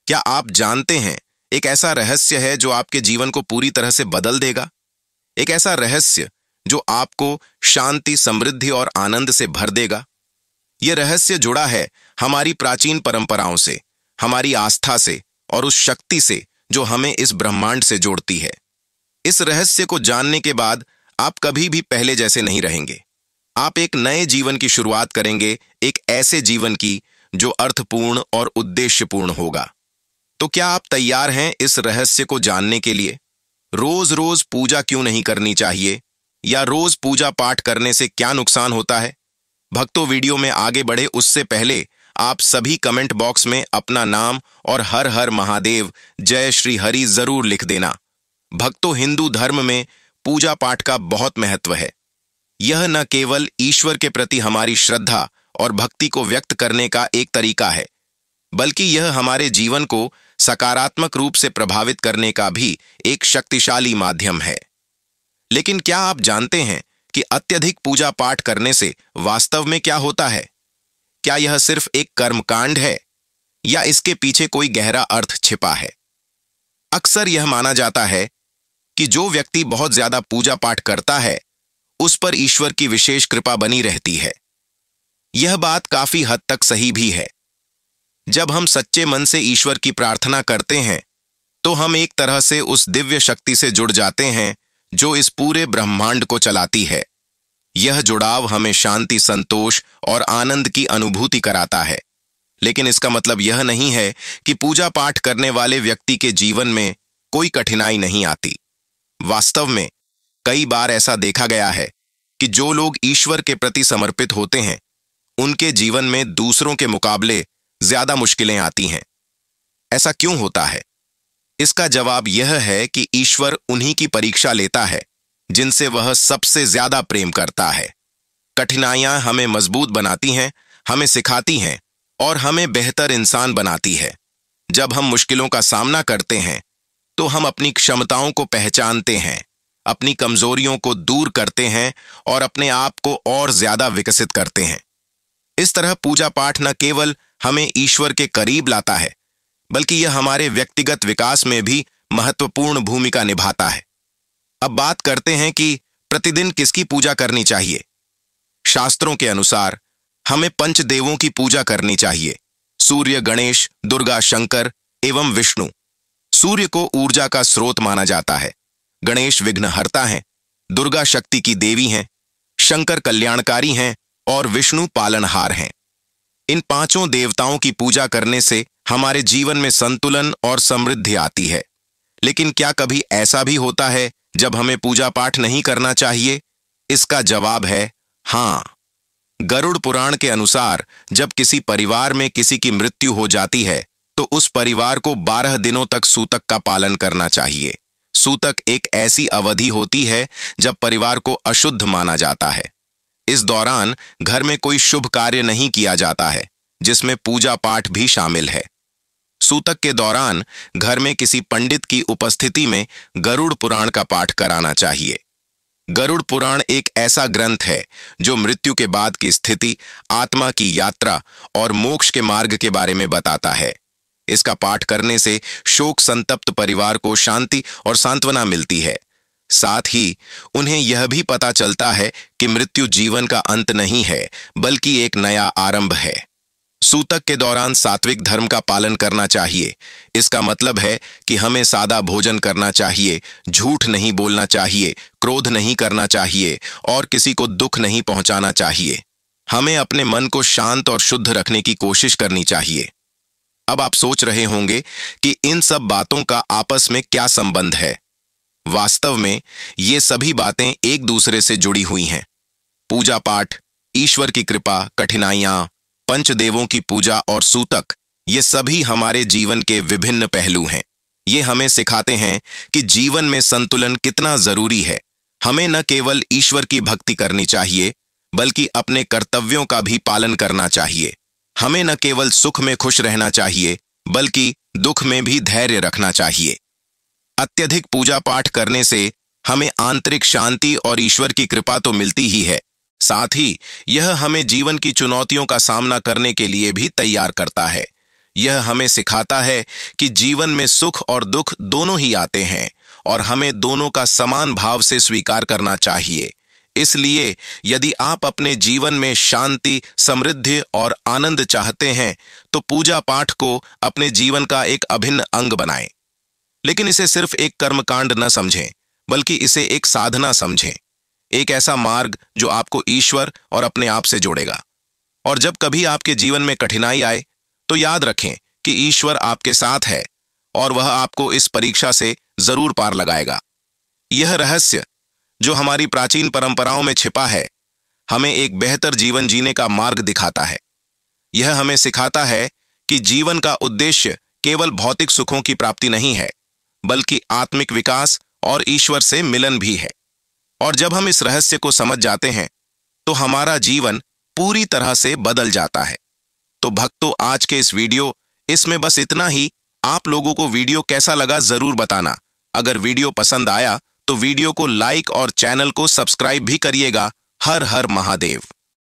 क्या आप जानते हैं, एक ऐसा रहस्य है जो आपके जीवन को पूरी तरह से बदल देगा। एक ऐसा रहस्य जो आपको शांति, समृद्धि और आनंद से भर देगा। यह रहस्य जुड़ा है हमारी प्राचीन परंपराओं से, हमारी आस्था से और उस शक्ति से जो हमें इस ब्रह्मांड से जोड़ती है। इस रहस्य को जानने के बाद आप कभी भी पहले जैसे नहीं रहेंगे। आप एक नए जीवन की शुरुआत करेंगे, एक ऐसे जीवन की जो अर्थपूर्ण और उद्देश्यपूर्ण होगा। तो क्या आप तैयार हैं इस रहस्य को जानने के लिए? रोज रोज पूजा क्यों नहीं करनी चाहिए, या रोज पूजा पाठ करने से क्या नुकसान होता है? भक्तों, वीडियो में आगे बढ़े उससे पहले आप सभी कमेंट बॉक्स में अपना नाम और हर हर महादेव, जय श्री हरि जरूर लिख देना। भक्तों, हिंदू धर्म में पूजा पाठ का बहुत महत्व है। यह न केवल ईश्वर के प्रति हमारी श्रद्धा और भक्ति को व्यक्त करने का एक तरीका है, बल्कि यह हमारे जीवन को सकारात्मक रूप से प्रभावित करने का भी एक शक्तिशाली माध्यम है। लेकिन क्या आप जानते हैं कि अत्यधिक पूजा पाठ करने से वास्तव में क्या होता है? क्या यह सिर्फ एक कर्मकांड है, या इसके पीछे कोई गहरा अर्थ छिपा है? अक्सर यह माना जाता है कि जो व्यक्ति बहुत ज्यादा पूजा पाठ करता है, उस पर ईश्वर की विशेष कृपा बनी रहती है। यह बात काफी हद तक सही भी है। जब हम सच्चे मन से ईश्वर की प्रार्थना करते हैं, तो हम एक तरह से उस दिव्य शक्ति से जुड़ जाते हैं जो इस पूरे ब्रह्मांड को चलाती है। यह जुड़ाव हमें शांति, संतोष और आनंद की अनुभूति कराता है। लेकिन इसका मतलब यह नहीं है कि पूजा पाठ करने वाले व्यक्ति के जीवन में कोई कठिनाई नहीं आती। वास्तव में कई बार ऐसा देखा गया है कि जो लोग ईश्वर के प्रति समर्पित होते हैं, उनके जीवन में दूसरों के मुकाबले ज्यादा मुश्किलें आती हैं। ऐसा क्यों होता है? इसका जवाब यह है कि ईश्वर उन्हीं की परीक्षा लेता है जिनसे वह सबसे ज्यादा प्रेम करता है। कठिनाइयां हमें मजबूत बनाती हैं, हमें सिखाती हैं और हमें बेहतर इंसान बनाती है। जब हम मुश्किलों का सामना करते हैं, तो हम अपनी क्षमताओं को पहचानते हैं, अपनी कमजोरियों को दूर करते हैं और अपने आप को और ज्यादा विकसित करते हैं। इस तरह पूजा पाठ न केवल हमें ईश्वर के करीब लाता है, बल्कि यह हमारे व्यक्तिगत विकास में भी महत्वपूर्ण भूमिका निभाता है। अब बात करते हैं कि प्रतिदिन किसकी पूजा करनी चाहिए। शास्त्रों के अनुसार हमें पंचदेवों की पूजा करनी चाहिए: सूर्य, गणेश, दुर्गा, शंकर एवं विष्णु। सूर्य को ऊर्जा का स्रोत माना जाता है, गणेश विघ्नहर्ता हैं, दुर्गा शक्ति की देवी हैं, शंकर कल्याणकारी हैं और विष्णु पालनहार हैं। इन पांचों देवताओं की पूजा करने से हमारे जीवन में संतुलन और समृद्धि आती है। लेकिन क्या कभी ऐसा भी होता है जब हमें पूजा पाठ नहीं करना चाहिए? इसका जवाब है हां। गरुड़ पुराण के अनुसार जब किसी परिवार में किसी की मृत्यु हो जाती है, तो उस परिवार को 12 दिनों तक सूतक का पालन करना चाहिए। सूतक एक ऐसी अवधि होती है जब परिवार को अशुद्ध माना जाता है। इस दौरान घर में कोई शुभ कार्य नहीं किया जाता है, जिसमें पूजा पाठ भी शामिल है। सूतक के दौरान घर में किसी पंडित की उपस्थिति में गरुड़ पुराण का पाठ कराना चाहिए। गरुड़ पुराण एक ऐसा ग्रंथ है जो मृत्यु के बाद की स्थिति, आत्मा की यात्रा और मोक्ष के मार्ग के बारे में बताता है। इसका पाठ करने से शोक संतप्त परिवार को शांति और सांत्वना मिलती है। साथ ही उन्हें यह भी पता चलता है कि मृत्यु जीवन का अंत नहीं है, बल्कि एक नया आरंभ है। सूतक के दौरान सात्विक धर्म का पालन करना चाहिए। इसका मतलब है कि हमें सादा भोजन करना चाहिए, झूठ नहीं बोलना चाहिए, क्रोध नहीं करना चाहिए और किसी को दुख नहीं पहुंचाना चाहिए। हमें अपने मन को शांत और शुद्ध रखने की कोशिश करनी चाहिए। अब आप सोच रहे होंगे कि इन सब बातों का आपस में क्या संबंध है। वास्तव में ये सभी बातें एक दूसरे से जुड़ी हुई हैं। पूजा पाठ, ईश्वर की कृपा, कठिनाइयां, पंचदेवों की पूजा और सूतक, ये सभी हमारे जीवन के विभिन्न पहलू हैं। ये हमें सिखाते हैं कि जीवन में संतुलन कितना जरूरी है। हमें न केवल ईश्वर की भक्ति करनी चाहिए, बल्कि अपने कर्तव्यों का भी पालन करना चाहिए। हमें न केवल सुख में खुश रहना चाहिए, बल्कि दुख में भी धैर्य रखना चाहिए। अत्यधिक पूजा पाठ करने से हमें आंतरिक शांति और ईश्वर की कृपा तो मिलती ही है, साथ ही यह हमें जीवन की चुनौतियों का सामना करने के लिए भी तैयार करता है। यह हमें सिखाता है कि जीवन में सुख और दुख दोनों ही आते हैं और हमें दोनों का समान भाव से स्वीकार करना चाहिए। इसलिए यदि आप अपने जीवन में शांति, समृद्धि और आनंद चाहते हैं तो पूजा पाठ को अपने जीवन का एक अभिन्न अंग बनाएं। लेकिन इसे सिर्फ एक कर्मकांड न समझें, बल्कि इसे एक साधना समझें, एक ऐसा मार्ग जो आपको ईश्वर और अपने आप से जोड़ेगा। और जब कभी आपके जीवन में कठिनाई आए तो याद रखें कि ईश्वर आपके साथ है और वह आपको इस परीक्षा से जरूर पार लगाएगा। यह रहस्य जो हमारी प्राचीन परंपराओं में छिपा है, हमें एक बेहतर जीवन जीने का मार्ग दिखाता है। यह हमें सिखाता है कि जीवन का उद्देश्य केवल भौतिक सुखों की प्राप्ति नहीं है, बल्कि आत्मिक विकास और ईश्वर से मिलन भी है। और जब हम इस रहस्य को समझ जाते हैं तो हमारा जीवन पूरी तरह से बदल जाता है। तो भक्तों, आज के इस वीडियो इसमें बस इतना ही। आप लोगों को वीडियो कैसा लगा जरूर बताना। अगर वीडियो पसंद आया तो वीडियो को लाइक और चैनल को सब्सक्राइब भी करिएगा। हर हर महादेव।